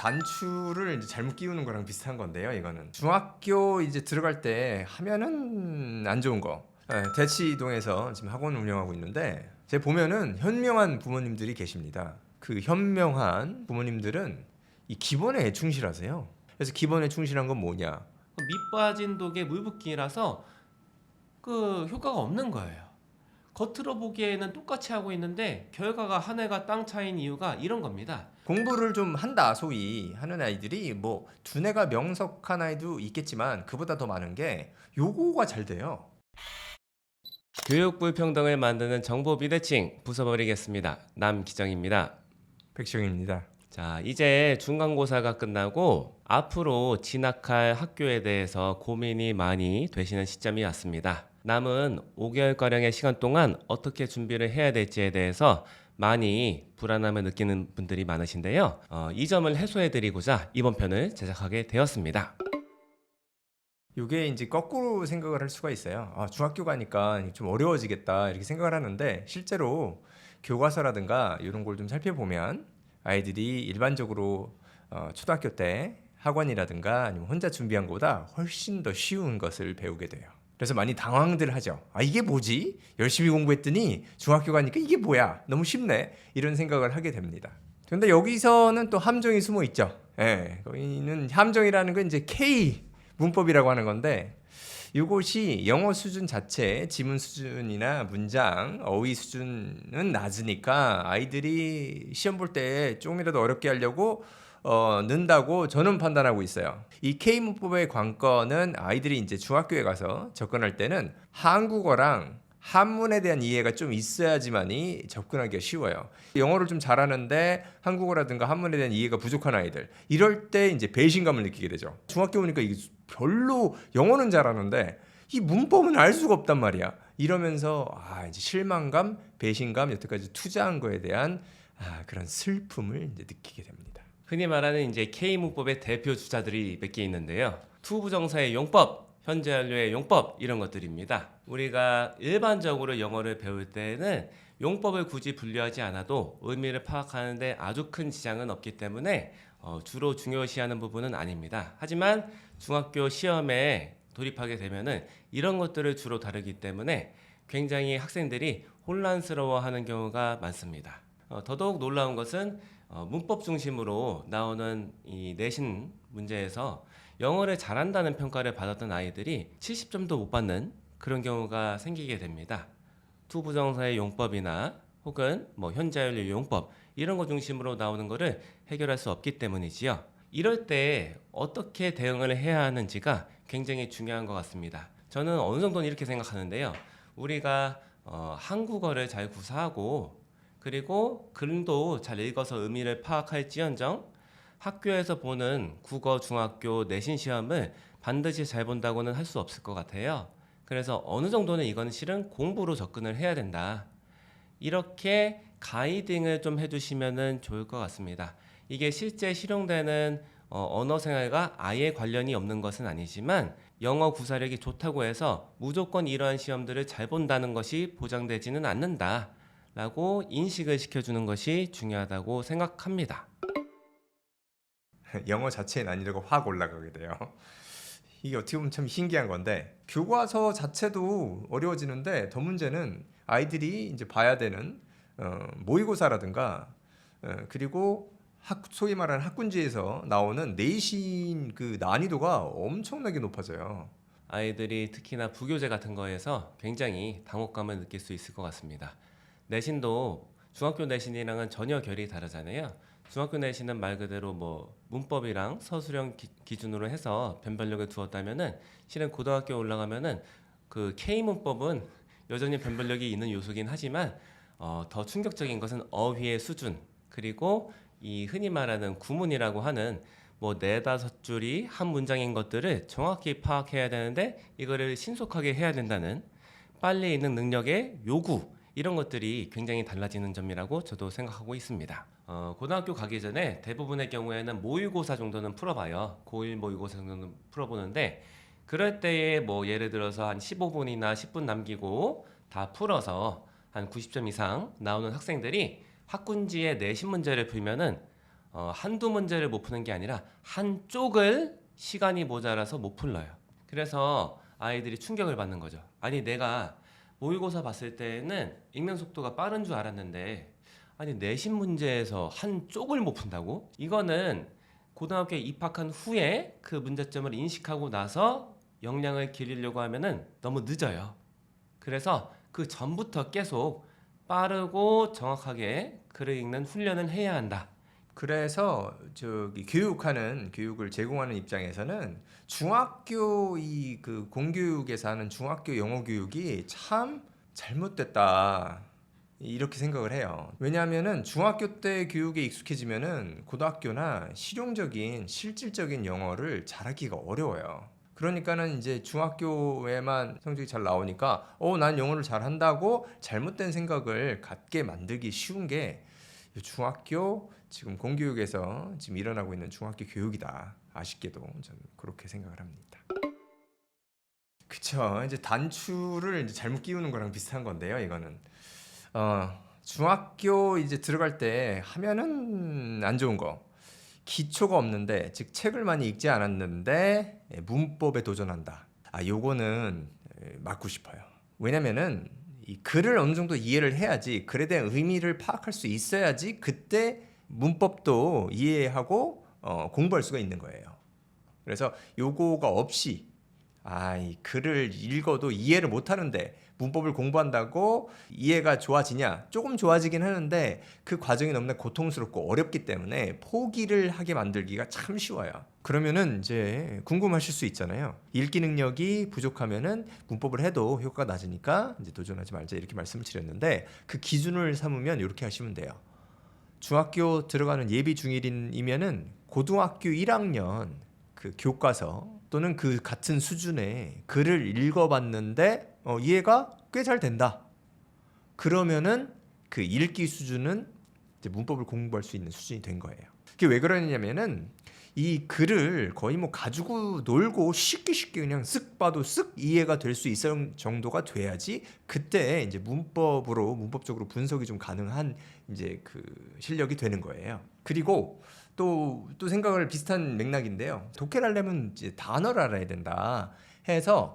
단추를 이제 잘못 끼우는 거랑 비슷한 건데요. 이거는 중학교 이제 들어갈 때 하면은 안 좋은 거. 대치동에서 지금 학원 운영하고 있는데 제가 보면은 현명한 부모님들이 계십니다. 그 현명한 부모님들은 이 기본에 충실하세요. 그래서 기본에 충실한 건 뭐냐? 밑 빠진 독에 물 붓기라서 그 효과가 없는 거예요. 겉으로 보기에는 똑같이 하고 있는데 결과가 하늘과 땅 차이인 이유가 이런 겁니다. 공부를 좀 한다 소위 하는 아이들이 뭐 두뇌가 명석한 아이도 있겠지만 그보다 더 많은 게 요거가 잘 돼요. 교육 불평등을 만드는 정보 비대칭 부숴버리겠습니다. 남기정입니다. 백시영입니다. 자, 이제 중간고사가 끝나고 앞으로 진학할 학교에 대해서 고민이 많이 되시는 시점이 왔습니다. 남은 5개월가량의 시간 동안 어떻게 준비를 해야 될지에 대해서 많이 불안함을 느끼는 분들이 많으신데요. 이 점을 해소해드리고자 이번 편을 제작하게 되었습니다. 이게 이제 거꾸로 생각을 할 수가 있어요. 중학교 가니까 좀 어려워지겠다 이렇게 생각을 하는데 실제로 교과서라든가 이런 걸 좀 살펴보면 아이들이 일반적으로 초등학교 때 학원이라든가 아니면 혼자 준비한 것보다 훨씬 더 쉬운 것을 배우게 돼요. 그래서 많이 당황들 하죠. 이게 뭐지? 열심히 공부했더니 중학교 가니까 이게 뭐야? 너무 쉽네. 이런 생각을 하게 됩니다. 근데 여기서는 또 함정이 숨어 있죠. 거기는 함정이라는 건 이제 K 문법이라고 하는 건데 이것이 영어 수준 자체, 지문 수준이나 문장, 어휘 수준은 낮으니까 아이들이 시험 볼 때 조금이라도 어렵게 하려고 는다고 저는 판단하고 있어요. 이 K문법의 관건은 아이들이 이제 중학교에 가서 접근할 때는 한국어랑 한문에 대한 이해가 좀 있어야지만이 접근하기가 쉬워요. 영어를 좀 잘하는데 한국어라든가 한문에 대한 이해가 부족한 아이들, 이럴 때 이제 배신감을 느끼게 되죠. 중학교 오니까 이게 별로 영어는 잘하는데 이 문법은 알 수가 없단 말이야. 이러면서 이제 실망감, 배신감, 여태까지 투자한 거에 대한 그런 슬픔을 이제 느끼게 됩니다. 흔히 말하는 이제 K문법의 대표 주자들이 몇 개 있는데요. 투부정사의 용법, 현재 완료의 용법 이런 것들입니다. 우리가 일반적으로 영어를 배울 때는 용법을 굳이 분류하지 않아도 의미를 파악하는 데 아주 큰 지장은 없기 때문에 주로 중요시하는 부분은 아닙니다. 하지만 중학교 시험에 돌입하게 되면은 이런 것들을 주로 다루기 때문에 굉장히 학생들이 혼란스러워하는 경우가 많습니다. 더더욱 놀라운 것은 문법 중심으로 나오는 이 내신 문제에서 영어를 잘한다는 평가를 받았던 아이들이 70점도 못 받는 그런 경우가 생기게 됩니다. 투부정사의 용법이나 혹은 현재 완료 용법 이런 거 중심으로 나오는 거를 해결할 수 없기 때문이지요. 이럴 때 어떻게 대응을 해야 하는지가 굉장히 중요한 것 같습니다. 저는 어느 정도는 이렇게 생각하는데요. 우리가 한국어를 잘 구사하고 그리고 글도 잘 읽어서 의미를 파악할지언정 학교에서 보는 국어 중학교 내신 시험을 반드시 잘 본다고는 할 수 없을 것 같아요. 그래서 어느 정도는 이건 실은 공부로 접근을 해야 된다. 이렇게 가이딩을 좀 해주시면 좋을 것 같습니다. 이게 실제 실용되는 언어 생활과 아예 관련이 없는 것은 아니지만 영어 구사력이 좋다고 해서 무조건 이러한 시험들을 잘 본다는 것이 보장되지는 않는다 라고 인식을 시켜주는 것이 중요하다고 생각합니다. 영어 자체의 난이도가 확 올라가게 돼요. 이게 어떻게 보면 참 신기한 건데 교과서 자체도 어려워지는데 더 문제는 아이들이 이제 봐야 되는 모의고사라든가 그리고 소위 말하는 학군지에서 나오는 내신 그 난이도가 엄청나게 높아져요. 아이들이 특히나 부교재 같은 거에서 굉장히 당혹감을 느낄 수 있을 것 같습니다. 내신도 중학교 내신이랑은 전혀 결이 다르잖아요. 중학교 내신은 말 그대로 문법이랑 서술형 기준으로 해서 변별력을 두었다면은 실은 고등학교 올라가면은 그 K문법은 여전히 변별력이 있는 요소긴 하지만 더 충격적인 것은 어휘의 수준 그리고 이 흔히 말하는 구문이라고 하는 네다섯 줄이 한 문장인 것들을 정확히 파악해야 되는데 이거를 신속하게 해야 된다는 빨리 읽는 능력의 요구 이런 것들이 굉장히 달라지는 점이라고 저도 생각하고 있습니다. 고등학교 가기 전에 대부분의 경우에는 모의고사 정도는 풀어봐요. 고1 모의고사 정도는 풀어보는데 그럴 때에 예를 들어서 한 15분이나 10분 남기고 다 풀어서 한 90점 이상 나오는 학생들이 학군지의 내신 문제를 풀면은 한두 문제를 못 푸는 게 아니라 한쪽을 시간이 모자라서 못 풀러요. 그래서 아이들이 충격을 받는 거죠. 아니 내가 모의고사 봤을 때는 읽는 속도가 빠른 줄 알았는데 아니 내신 문제에서 한쪽을 못 푼다고? 이거는 고등학교에 입학한 후에 그 문제점을 인식하고 나서 역량을 기르려고 하면은 너무 늦어요. 그래서 그 전부터 계속 빠르고 정확하게 글을 읽는 훈련을 해야 한다. 그래서 저기 교육을 제공하는 입장에서는 중학교 이 그 공교육에서 하는 중학교 영어 교육이 참 잘못됐다. 이렇게 생각을 해요. 왜냐하면은 중학교 때 교육에 익숙해지면은 고등학교나 실용적인 실질적인 영어를 잘하기가 어려워요. 그러니까는 이제 중학교에만 성적이 잘 나오니까 난 영어를 잘한다고 잘못된 생각을 갖게 만들기 쉬운 게 중학교 지금 공교육에서 지금 일어나고 있는 중학교 교육이다. 아쉽게도 저는 그렇게 생각을 합니다. 그쵸. 이제 단추를 이제 잘못 끼우는 거랑 비슷한 건데요. 이거는 중학교 이제 들어갈 때 하면은 안 좋은 거. 기초가 없는데, 즉 책을 많이 읽지 않았는데 문법에 도전한다. 요거는 맞고 싶어요. 왜냐면은 이 글을 어느 정도 이해를 해야지, 글에 대한 의미를 파악할 수 있어야지 그때 문법도 이해하고 공부할 수가 있는 거예요. 그래서 요거가 없이 이 글을 읽어도 이해를 못 하는데 문법을 공부한다고 이해가 좋아지냐? 조금 좋아지긴 하는데 그 과정이 너무나 고통스럽고 어렵기 때문에 포기를 하게 만들기가 참 쉬워요. 그러면은 이제 궁금하실 수 있잖아요. 읽기 능력이 부족하면은 문법을 해도 효과가 낮으니까 이제 도전하지 말자 이렇게 말씀을 드렸는데, 그 기준을 삼으면 이렇게 하시면 돼요. 중학교 들어가는 예비 중1이면은 고등학교 1학년 그 교과서 또는 그 같은 수준의 글을 읽어봤는데 이해가 꽤 잘 된다. 그러면은 그 읽기 수준은 이제 문법을 공부할 수 있는 수준이 된 거예요. 그게 왜 그러냐면은 이 글을 거의 뭐 가지고 놀고 쉽게 그냥 쓱 봐도 쓱 이해가 될 수 있을 정도가 돼야지 그때 이제 문법적으로 분석이 좀 가능한 이제 그 실력이 되는 거예요. 그리고 또 생각을 비슷한 맥락인데요. 독해를 하려면 이제 단어를 알아야 된다 해서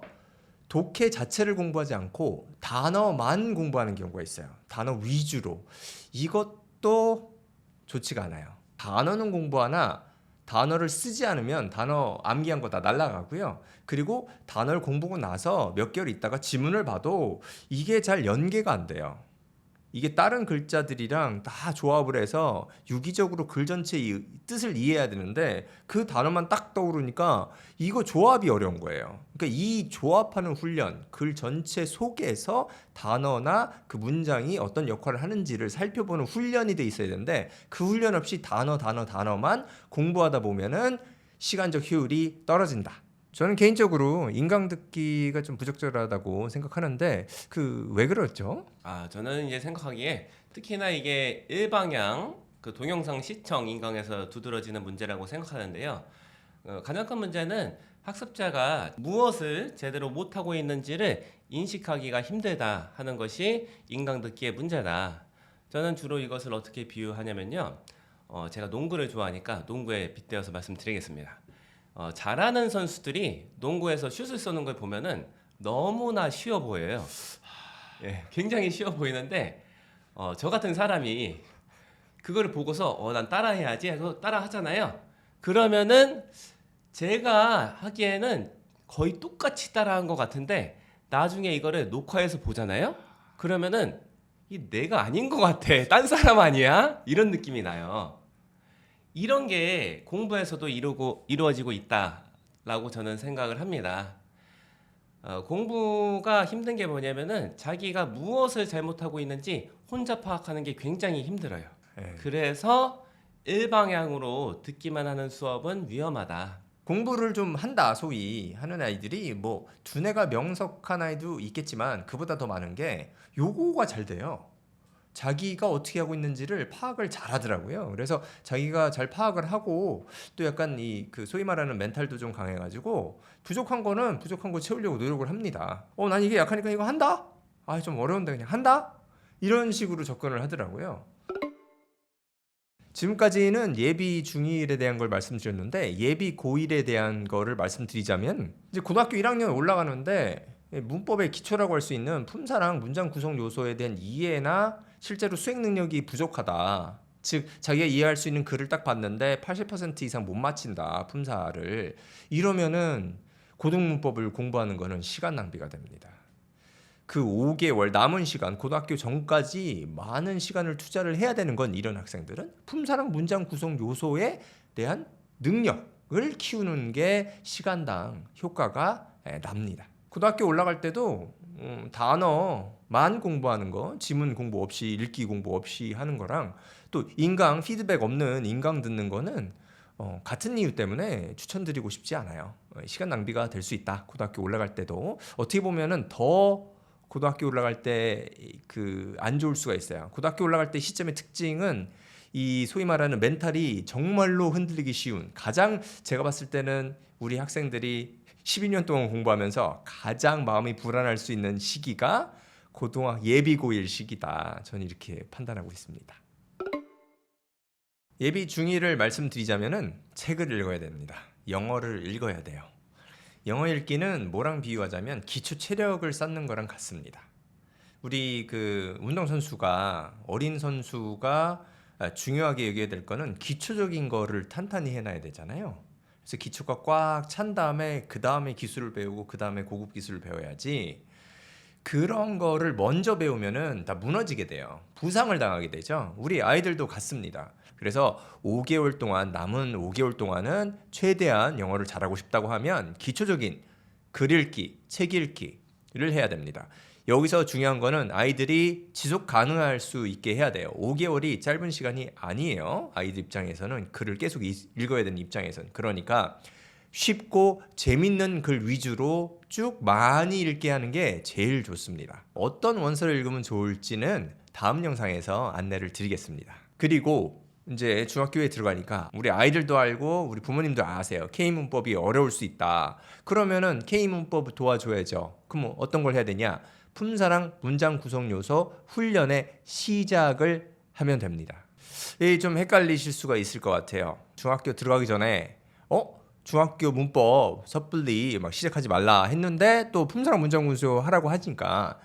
독해 자체를 공부하지 않고 단어만 공부하는 경우가 있어요. 단어 위주로. 이것도 좋지가 않아요. 단어는 공부하나 단어를 쓰지 않으면 단어 암기한 거 다 날아가고요. 그리고 단어를 공부하고 나서 몇 개월 있다가 지문을 봐도 이게 잘 연계가 안 돼요. 이게 다른 글자들이랑 다 조합을 해서 유기적으로 글 전체의 뜻을 이해해야 되는데 그 단어만 딱 떠오르니까 이거 조합이 어려운 거예요. 그러니까 이 조합하는 훈련, 글 전체 속에서 단어나 그 문장이 어떤 역할을 하는지를 살펴보는 훈련이 돼 있어야 되는데 그 훈련 없이 단어만 공부하다 보면은 시간적 효율이 떨어진다. 저는 개인적으로 인강 듣기가 좀 부적절하다고 생각하는데 왜 그렇죠? 저는 이제 생각하기에 특히나 이게 일방향 그 동영상 시청 인강에서 두드러지는 문제라고 생각하는데요. 가장 큰 문제는 학습자가 무엇을 제대로 못하고 있는지를 인식하기가 힘들다 하는 것이 인강 듣기의 문제다. 저는 주로 이것을 어떻게 비유하냐면요. 제가 농구를 좋아하니까 농구에 빗대어서 말씀드리겠습니다. 잘하는 선수들이 농구에서 슛을 쏘는 걸 보면은 너무나 쉬워 보여요. 예, 굉장히 쉬워 보이는데 저 같은 사람이 그거를 보고서 난 따라해야지 해서 따라하잖아요. 그러면은 제가 하기에는 거의 똑같이 따라한 것 같은데 나중에 이거를 녹화해서 보잖아요. 그러면은 이 내가 아닌 것 같아. 딴 사람 아니야? 이런 느낌이 나요. 이런 게 공부에서도 이루어지고 있다라고 저는 생각을 합니다. 공부가 힘든 게 뭐냐면은 자기가 무엇을 잘못하고 있는지 혼자 파악하는 게 굉장히 힘들어요. 네. 그래서 일방향으로 듣기만 하는 수업은 위험하다. 공부를 좀 한다 소위 하는 아이들이 뭐 두뇌가 명석한 아이도 있겠지만 그보다 더 많은 게 요거가 잘 돼요. 자기가 어떻게 하고 있는지를 파악을 잘 하더라고요. 그래서 자기가 잘 파악을 하고 또 약간 그 소위 말하는 멘탈도 좀 강해가지고 부족한 거는 부족한 거 채우려고 노력을 합니다. 난 이게 약하니까 이거 한다? 좀 어려운데 그냥 한다? 이런 식으로 접근을 하더라고요. 지금까지는 예비 중1에 대한 걸 말씀드렸는데 예비 고1에 대한 거를 말씀드리자면 이제 고등학교 1학년 올라가는데 문법의 기초라고 할 수 있는 품사랑 문장 구성 요소에 대한 이해나 실제로 수행 능력이 부족하다. 즉 자기가 이해할 수 있는 글을 딱 봤는데 80% 이상 못 맞힌다. 품사를. 이러면은 고등문법을 공부하는 거는 시간 낭비가 됩니다. 그 5개월 남은 시간, 고등학교 전까지 많은 시간을 투자를 해야 되는 건 이런 학생들은 품사랑 문장 구성 요소에 대한 능력을 키우는 게 시간당 효과가 납니다. 고등학교 올라갈 때도 단어만 공부하는 거, 지문 공부 없이 읽기 공부 없이 하는 거랑 또 인강 피드백 없는 인강 듣는 거는 같은 이유 때문에 추천드리고 싶지 않아요. 시간 낭비가 될 수 있다. 고등학교 올라갈 때도 어떻게 보면은 더 고등학교 올라갈 때 그 안 좋을 수가 있어요. 고등학교 올라갈 때 시점의 특징은 이 소위 말하는 멘탈이 정말로 흔들리기 쉬운, 가장 제가 봤을 때는 우리 학생들이 12년 동안 공부하면서 가장 마음이 불안할 수 있는 시기가 예비 고1 시기다. 저는 이렇게 판단하고 있습니다. 예비 중1을 말씀드리자면은 책을 읽어야 됩니다. 영어를 읽어야 돼요. 영어 읽기는 뭐랑 비유하자면 기초 체력을 쌓는 거랑 같습니다. 우리 그 운동선수가 어린 선수가 중요하게 여겨야 될 거는 기초적인 거를 탄탄히 해놔야 되잖아요. 그래서 기초가 꽉 찬 다음에 그 다음에 기술을 배우고 그 다음에 고급 기술을 배워야지 그런 거를 먼저 배우면은 다 무너지게 돼요. 부상을 당하게 되죠. 우리 아이들도 같습니다. 그래서 5개월 동안 남은 5개월 동안은 최대한 영어를 잘하고 싶다고 하면 기초적인 글 읽기, 책 읽기를 해야 됩니다. 여기서 중요한 거는 아이들이 지속 가능할 수 있게 해야 돼요. 5개월이 짧은 시간이 아니에요. 아이들 입장에서는 글을 계속 읽어야 되는 입장에서는. 그러니까 쉽고 재밌는 글 위주로 쭉 많이 읽게 하는 게 제일 좋습니다. 어떤 원서를 읽으면 좋을지는 다음 영상에서 안내를 드리겠습니다. 그리고 이제 중학교에 들어가니까 우리 아이들도 알고 우리 부모님도 아세요. K문법이 어려울 수 있다. 그러면은 K문법 도와줘야죠. 그럼 어떤 걸 해야 되냐? 품사랑 문장 구성 요소 훈련의 시작을 하면 됩니다. 좀 헷갈리실 수가 있을 것 같아요. 중학교 들어가기 전에 중학교 문법 섣불리 막 시작하지 말라 했는데 또 품사랑 문장 구조 하라고 하니까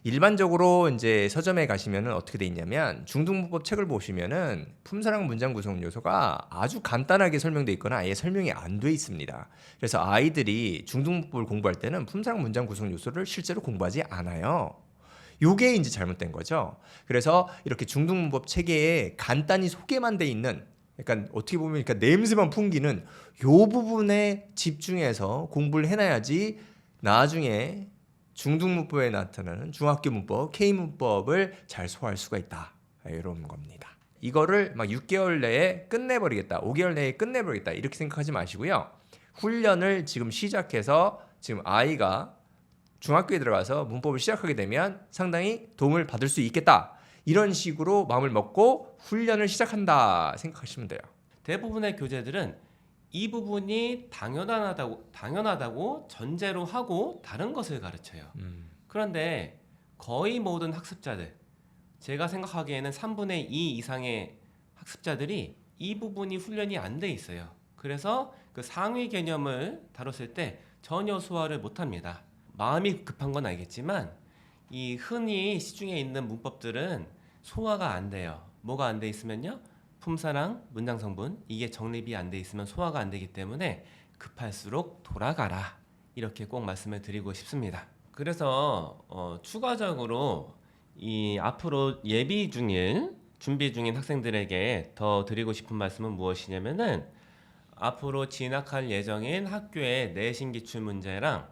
일반적으로 이제 서점에 가시면은 어떻게 돼 있냐면 중등문법 책을 보시면은 품사랑 문장 구성 요소가 아주 간단하게 설명돼 있거나 아예 설명이 안 돼 있습니다. 그래서 아이들이 중등문법을 공부할 때는 품사랑 문장 구성 요소를 실제로 공부하지 않아요. 요게 이제 잘못된 거죠. 그래서 이렇게 중등문법 체계에 간단히 소개만 돼 있는, 약간 어떻게 보면 그러니까 냄새만 풍기는 요 부분에 집중해서 공부를 해놔야지 나중에 중등문법에 나타나는 중학교 문법, K문법을 잘 소화할 수가 있다. 이런 겁니다. 이거를 막 6개월 내에 끝내버리겠다, 5개월 내에 끝내버리겠다 이렇게 생각하지 마시고요. 훈련을 지금 시작해서 지금 아이가 중학교에 들어가서 문법을 시작하게 되면 상당히 도움을 받을 수 있겠다. 이런 식으로 마음을 먹고 훈련을 시작한다 생각하시면 돼요. 대부분의 교재들은 이 부분이 당연하다고 전제로 하고 다른 것을 가르쳐요. 그런데 거의 모든 학습자들, 제가 생각하기에는 3분의 2 이상의 학습자들이 이 부분이 훈련이 안 돼 있어요. 그래서 그 상위 개념을 다뤘을 때 전혀 소화를 못합니다. 마음이 급한 건 알겠지만 이 흔히 시중에 있는 문법들은 소화가 안 돼요. 뭐가 안 돼 있으면요, 품사랑 문장 성분, 이게 정립이 안 돼 있으면 소화가 안 되기 때문에 급할수록 돌아가라, 이렇게 꼭 말씀을 드리고 싶습니다. 그래서 추가적으로 이 앞으로 예비 중일, 준비 중인 학생들에게 더 드리고 싶은 말씀은 무엇이냐면은 앞으로 진학할 예정인 학교의 내신 기출 문제랑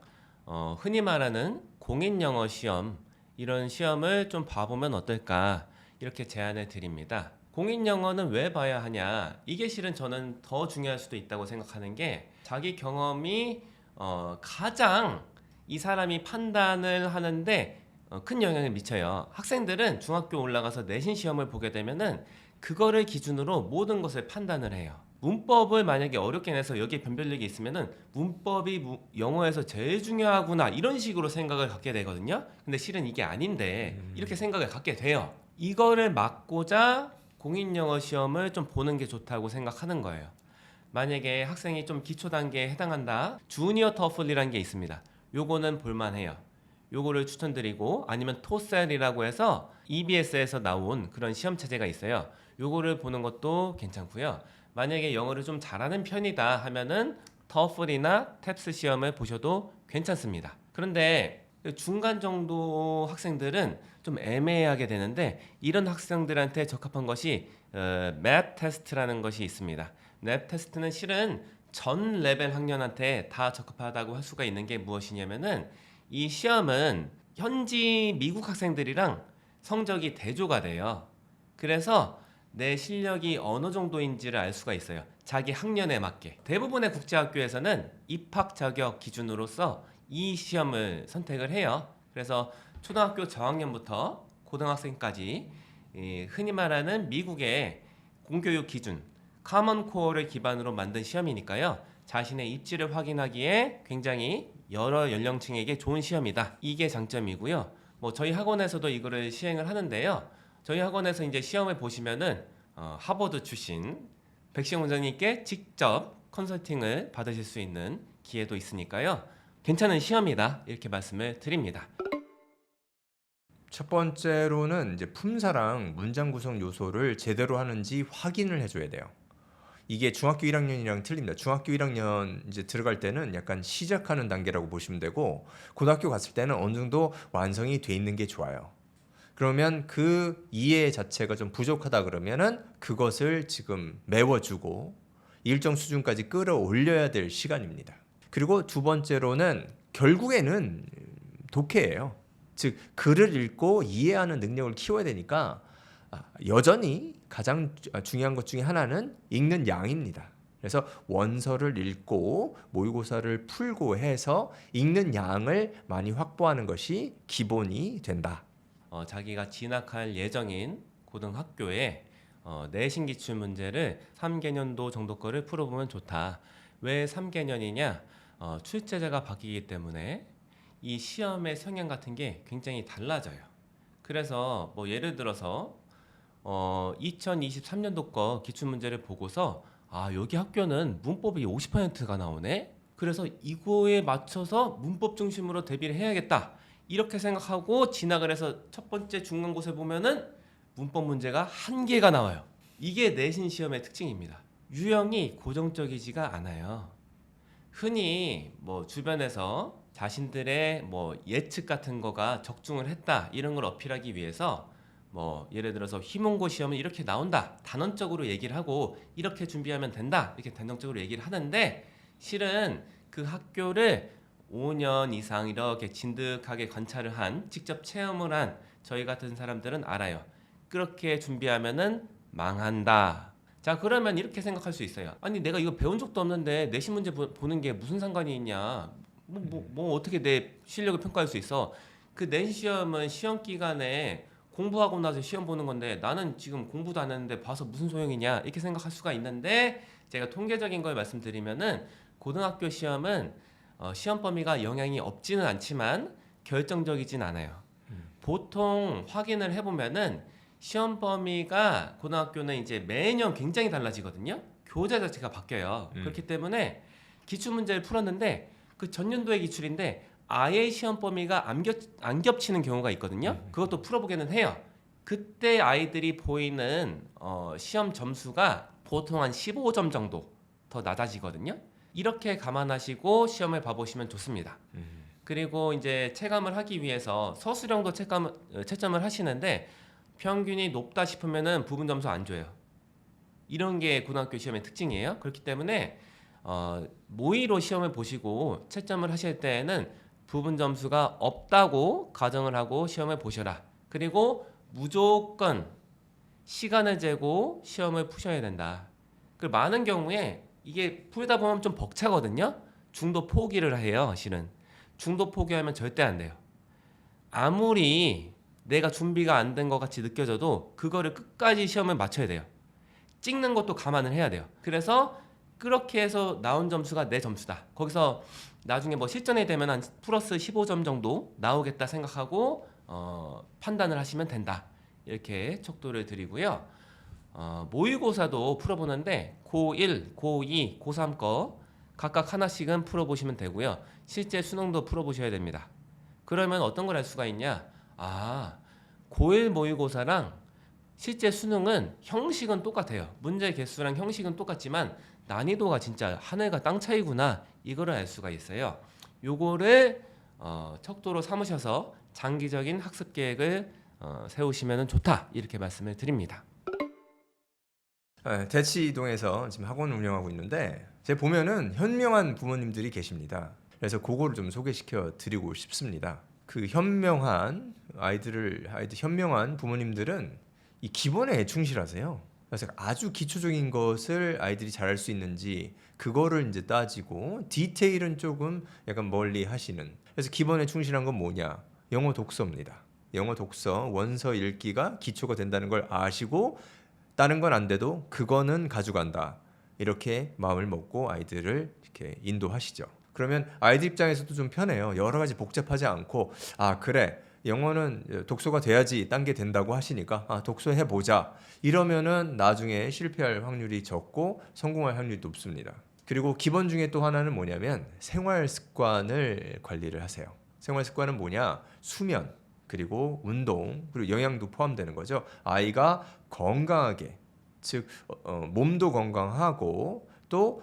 흔히 말하는 공인영어 시험, 이런 시험을 좀 봐보면 어떨까, 이렇게 제안을 드립니다. 공인영어는 왜 봐야 하냐? 이게 실은 저는 더 중요할 수도 있다고 생각하는 게, 자기 경험이 가장 이 사람이 판단을 하는데 큰 영향을 미쳐요. 학생들은 중학교 올라가서 내신 시험을 보게 되면은 그거를 기준으로 모든 것을 판단을 해요. 문법을 만약에 어렵게 내서 여기에 변별력이 있으면은 문법이 영어에서 제일 중요하구나, 이런 식으로 생각을 갖게 되거든요. 근데 실은 이게 아닌데 이렇게 생각을 갖게 돼요. 이거를 막고자 공인영어 시험을 좀 보는 게 좋다고 생각하는 거예요. 만약에 학생이 좀 기초 단계에 해당한다. 주니어 터플이라는 게 있습니다. 요거는 볼만해요. 요거를 추천드리고 아니면 토셀이라고 해서 EBS에서 나온 그런 시험 체제가 있어요. 요거를 보는 것도 괜찮고요. 만약에 영어를 좀 잘하는 편이다 하면은 터플이나 탭스 시험을 보셔도 괜찮습니다. 그런데 중간 정도 학생들은 좀 애매하게 되는데 이런 학생들한테 적합한 것이 맵 테스트라는 것이 있습니다. 맵 테스트는 실은 전 레벨 학년한테 다 적합하다고 할 수가 있는 게 무엇이냐면은 이 시험은 현지 미국 학생들이랑 성적이 대조가 돼요. 그래서 내 실력이 어느 정도인지를 알 수가 있어요. 자기 학년에 맞게. 대부분의 국제학교에서는 입학 자격 기준으로서 이 시험을 선택을 해요. 그래서 초등학교 저학년부터 고등학생까지 흔히 말하는 미국의 공교육 기준 커먼 코어를 기반으로 만든 시험이니까요. 자신의 입지를 확인하기에 굉장히 여러 연령층에게 좋은 시험이다. 이게 장점이고요. 뭐 저희 학원에서도 이거를 시행을 하는데요. 저희 학원에서 이제 시험을 보시면은 하버드 출신 백시영 원장님께 직접 컨설팅을 받으실 수 있는 기회도 있으니까요. 괜찮은 시험이다. 이렇게 말씀을 드립니다. 첫 번째로는 이제 품사랑 문장 구성 요소를 제대로 하는지 확인을 해줘야 돼요. 이게 중학교 1학년이랑 틀립니다. 중학교 1학년 이제 들어갈 때는 약간 시작하는 단계라고 보시면 되고 고등학교 갔을 때는 어느 정도 완성이 돼 있는 게 좋아요. 그러면 그 이해 자체가 좀 부족하다 그러면은 그것을 지금 메워주고 일정 수준까지 끌어올려야 될 시간입니다. 그리고 두 번째로는 결국에는 독해예요. 즉 글을 읽고 이해하는 능력을 키워야 되니까 여전히 가장 중요한 것 중에 하나는 읽는 양입니다. 그래서 원서를 읽고 모의고사를 풀고 해서 읽는 양을 많이 확보하는 것이 기본이 된다. 자기가 진학할 예정인 고등학교에 내신 기출 문제를 3개년도 정도 거를 풀어보면 좋다. 왜 3개년이냐? 출제자가 바뀌기 때문에 이 시험의 성향 같은 게 굉장히 달라져요. 그래서 뭐 예를 들어서 2023년도 거 기출 문제를 보고서 여기 학교는 문법이 50%가 나오네. 그래서 이거에 맞춰서 문법 중심으로 대비를 해야겠다. 이렇게 생각하고 진학을 해서 첫 번째 중간고사에 보면은 문법 문제가 한 개가 나와요. 이게 내신 시험의 특징입니다. 유형이 고정적이지가 않아요. 흔히 뭐 주변에서 자신들의 뭐 예측 같은 거가 적중을 했다 이런 걸 어필하기 위해서 뭐 예를 들어서 희문고 시험은 이렇게 나온다 단언적으로 얘기를 하고 이렇게 준비하면 된다 이렇게 단정적으로 얘기를 하는데 실은 그 학교를 5년 이상 이렇게 진득하게 관찰을 한 직접 체험을 한 저희 같은 사람들은 알아요. 그렇게 준비하면은 망한다. 자 그러면 이렇게 생각할 수 있어요. 아니 내가 이거 배운 적도 없는데 내신 문제 보는 게 무슨 상관이 있냐. 뭐 어떻게 내 실력을 평가할 수 있어. 그 내신 시험은 시험 기간에 공부하고 나서 시험 보는 건데 나는 지금 공부도 안 했는데 봐서 무슨 소용이냐 이렇게 생각할 수가 있는데 제가 통계적인 걸 말씀드리면은 고등학교 시험은 시험 범위가 영향이 없지는 않지만 결정적이진 않아요. 보통 확인을 해보면은 시험 범위가 고등학교는 이제 매년 굉장히 달라지거든요. 교재 자체가 바뀌어요. 그렇기 때문에 기출 문제를 풀었는데 그 전년도의 기출인데 아예 시험 범위가 안 겹치는 경우가 있거든요. 그것도 풀어보기는 해요. 그때 아이들이 보이는 시험 점수가 보통 한 15점 정도 더 낮아지거든요. 이렇게 감안하시고 시험을 봐보시면 좋습니다. 그리고 이제 체감을 하기 위해서 서술형도 채점을 하시는데 평균이 높다 싶으면은 부분 점수 안 줘요. 이런 게 고등학교 시험의 특징이에요. 그렇기 때문에 모의로 시험을 보시고 채점을 하실 때에는 부분 점수가 없다고 가정을 하고 시험을 보셔라. 그리고 무조건 시간을 재고 시험을 푸셔야 된다. 그 많은 경우에 이게 풀다 보면 좀 벅차거든요. 중도 포기를 해요. 실은 중도 포기하면 절대 안 돼요. 아무리 내가 준비가 안 된 것 같이 느껴져도 그거를 끝까지 시험을 맞춰야 돼요. 찍는 것도 감안을 해야 돼요. 그래서 그렇게 해서 나온 점수가 내 점수다. 거기서 나중에 뭐 실전이 되면 한 플러스 15점 정도 나오겠다 생각하고 판단을 하시면 된다. 이렇게 촉도를 드리고요. 모의고사도 풀어보는데 고1, 고2, 고3 거 각각 하나씩은 풀어보시면 되고요. 실제 수능도 풀어보셔야 됩니다. 그러면 어떤 걸 알 수가 있냐? 고1 모의고사랑 실제 수능은 형식은 똑같아요. 문제 개수랑 형식은 똑같지만 난이도가 진짜 하늘과 땅 차이구나, 이거를 알 수가 있어요. 요거를 척도로 삼으셔서 장기적인 학습 계획을 세우시면 좋다, 이렇게 말씀을 드립니다. 대치동에서 지금 학원 운영하고 있는데 제가 보면은 현명한 부모님들이 계십니다. 그래서 그거를 좀 소개시켜 드리고 싶습니다. 그 현명한 아이들 현명한 부모님들은 이 기본에 충실하세요. 그래서 아주 기초적인 것을 아이들이 잘할 수 있는지 그거를 이제 따지고 디테일은 조금 약간 멀리 하시는. 그래서 기본에 충실한 건 뭐냐? 영어 독서입니다. 영어 독서 원서 읽기가 기초가 된다는 걸 아시고 다른 건 안 돼도 그거는 가져간다. 이렇게 마음을 먹고 아이들을 이렇게 인도하시죠. 그러면 아이들 입장에서도 좀 편해요. 여러 가지 복잡하지 않고 그래. 영어는 독서가 돼야지 딴 게 된다고 하시니까 독서해 보자. 이러면은 나중에 실패할 확률이 적고 성공할 확률이 높습니다. 그리고 기본 중에 또 하나는 뭐냐면 생활 습관을 관리를 하세요. 생활 습관은 뭐냐? 수면, 그리고 운동, 그리고 영양도 포함되는 거죠. 아이가 건강하게, 즉 몸도 건강하고 또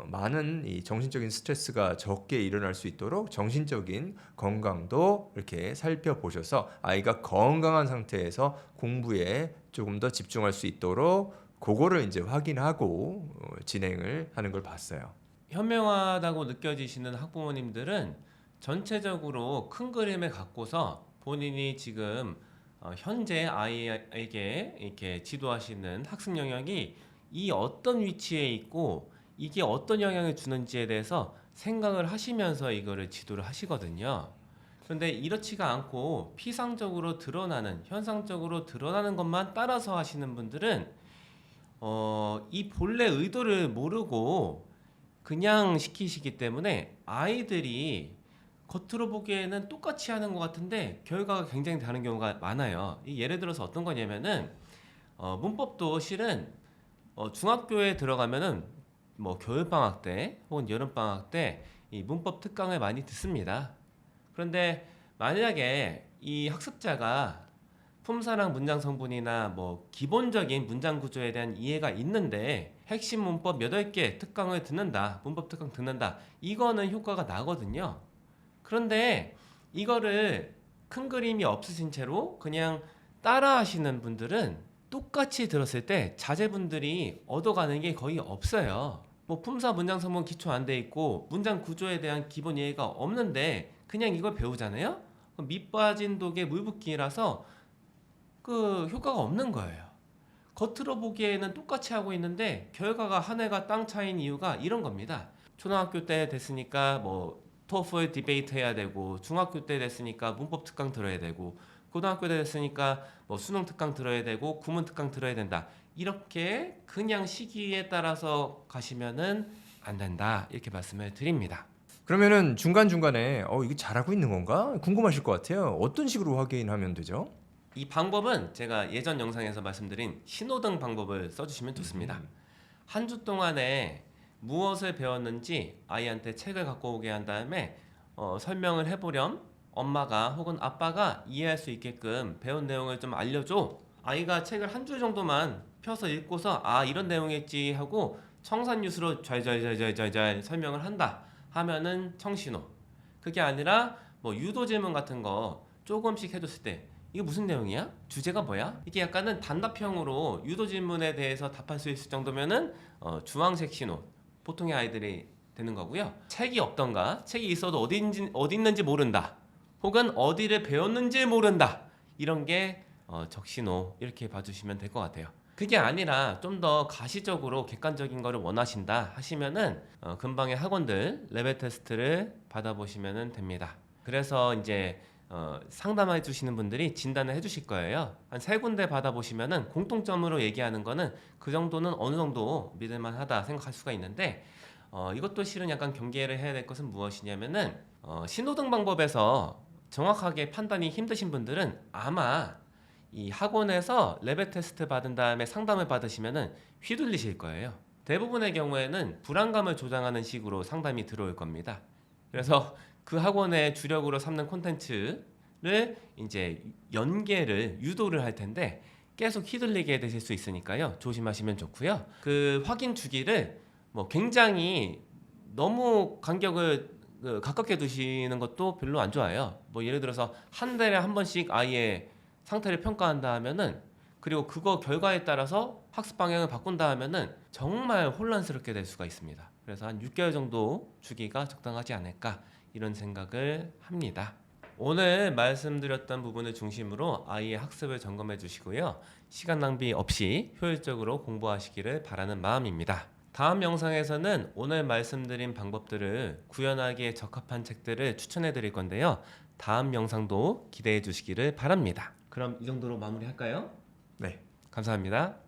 많은 이 정신적인 스트레스가 적게 일어날 수 있도록 정신적인 건강도 이렇게 살펴보셔서 아이가 건강한 상태에서 공부에 조금 더 집중할 수 있도록 그거를 이제 확인하고 진행을 하는 걸 봤어요. 현명하다고 느껴지시는 학부모님들은 전체적으로 큰 그림을 갖고서 본인이 지금 현재 아이에게 이렇게 지도하시는 학습 영역이 이 어떤 위치에 있고 이게 어떤 영향을 주는지에 대해서 생각을 하시면서 이거를 지도를 하시거든요. 그런데 이렇지가 않고 피상적으로 드러나는, 현상적으로 드러나는 것만 따라서 하시는 분들은 이 본래 의도를 모르고 그냥 시키시기 때문에 아이들이 겉으로 보기에는 똑같이 하는 것 같은데 결과가 굉장히 다른 경우가 많아요. 예를 들어서 어떤 거냐면은 문법도 실은 중학교에 들어가면은 뭐 겨울방학 때 혹은 여름방학 때 이 문법 특강을 많이 듣습니다. 그런데 만약에 이 학습자가 품사랑 문장 성분이나 뭐 기본적인 문장 구조에 대한 이해가 있는데 핵심 문법 8개 특강을 듣는다, 문법 특강 듣는다, 이거는 효과가 나거든요. 그런데 이거를 큰 그림이 없으신 채로 그냥 따라 하시는 분들은 똑같이 들었을 때 자제분들이 얻어가는 게 거의 없어요. 뭐 품사 문장 성분 기초 안 돼 있고 문장 구조에 대한 기본 이해가 없는데 그냥 이걸 배우잖아요. 밑 빠진 독에 물 붓기라서 그 효과가 없는 거예요. 겉으로 보기에는 똑같이 하고 있는데 결과가 하늘과 땅 차이인 이유가 이런 겁니다. 초등학교 때 됐으니까 뭐 토플 디베이트 해야 되고, 중학교 때 됐으니까 문법 특강 들어야 되고, 고등학교 때 됐으니까 뭐 수능 특강 들어야 되고, 구문 특강 들어야 된다. 이렇게 그냥 시기에 따라서 가시면은 안 된다, 이렇게 말씀을 드립니다. 그러면은 중간중간에 이게 잘하고 있는 건가? 궁금하실 것 같아요. 어떤 식으로 확인하면 되죠? 이 방법은 제가 예전 영상에서 말씀드린 신호등 방법을 써주시면 좋습니다. 한 주 동안에 무엇을 배웠는지 아이한테 책을 갖고 오게 한 다음에 설명을 해보렴. 엄마가 혹은 아빠가 이해할 수 있게끔 배운 내용을 좀 알려줘. 아이가 책을 한 줄 정도만 펴서 읽고서 이런 내용이었지 하고 청산유수로 잘 설명을 한다 하면은 청신호. 그게 아니라 뭐 유도 질문 같은 거 조금씩 해줬을 때 이게 무슨 내용이야? 주제가 뭐야? 이게 약간은 단답형으로 유도 질문에 대해서 답할 수 있을 정도면은 주황색 신호, 보통의 아이들이 되는 거고요. 책이 없던가, 책이 있어도 어디 있는지 모른다, 혹은 어디를 배웠는지 모른다, 이런 게 적신호, 이렇게 봐주시면 될 것 같아요. 그게 아니라 좀 더 가시적으로 객관적인 거를 원하신다 하시면은 근방의 학원들 레벨 테스트를 받아보시면 됩니다. 그래서 이제 상담해 주시는 분들이 진단을 해 주실 거예요. 한 3군데 받아보시면은 공통점으로 얘기하는 거는 그 정도는 어느 정도 믿을만하다 생각할 수가 있는데, 이것도 실은 약간 경계를 해야 될 것은 무엇이냐면은 신호등 방법에서 정확하게 판단이 힘드신 분들은 아마 이 학원에서 레벨 테스트 받은 다음에 상담을 받으시면은 휘둘리실 거예요. 대부분의 경우에는 불안감을 조장하는 식으로 상담이 들어올 겁니다. 그래서 그 학원의 주력으로 삼는 콘텐츠를 이제 연계를 유도를 할 텐데 계속 휘둘리게 되실 수 있으니까요. 조심하시면 좋고요. 그 확인 주기를 뭐 굉장히 너무 간격을 가깝게 두시는 것도 별로 안 좋아요. 뭐 예를 들어서 한 달에 한 번씩 아이의 상태를 평가한다 하면은 그리고 그거 결과에 따라서 학습 방향을 바꾼다 하면은 정말 혼란스럽게 될 수가 있습니다. 그래서 한 6개월 정도 주기가 적당하지 않을까 이런 생각을 합니다. 오늘 말씀드렸던 부분을 중심으로 아이의 학습을 점검해 주시고요. 시간 낭비 없이 효율적으로 공부하시기를 바라는 마음입니다. 다음 영상에서는 오늘 말씀드린 방법들을 구현하기에 적합한 책들을 추천해 드릴 건데요. 다음 영상도 기대해 주시기를 바랍니다. 그럼 이 정도로 마무리할까요? 네. 감사합니다.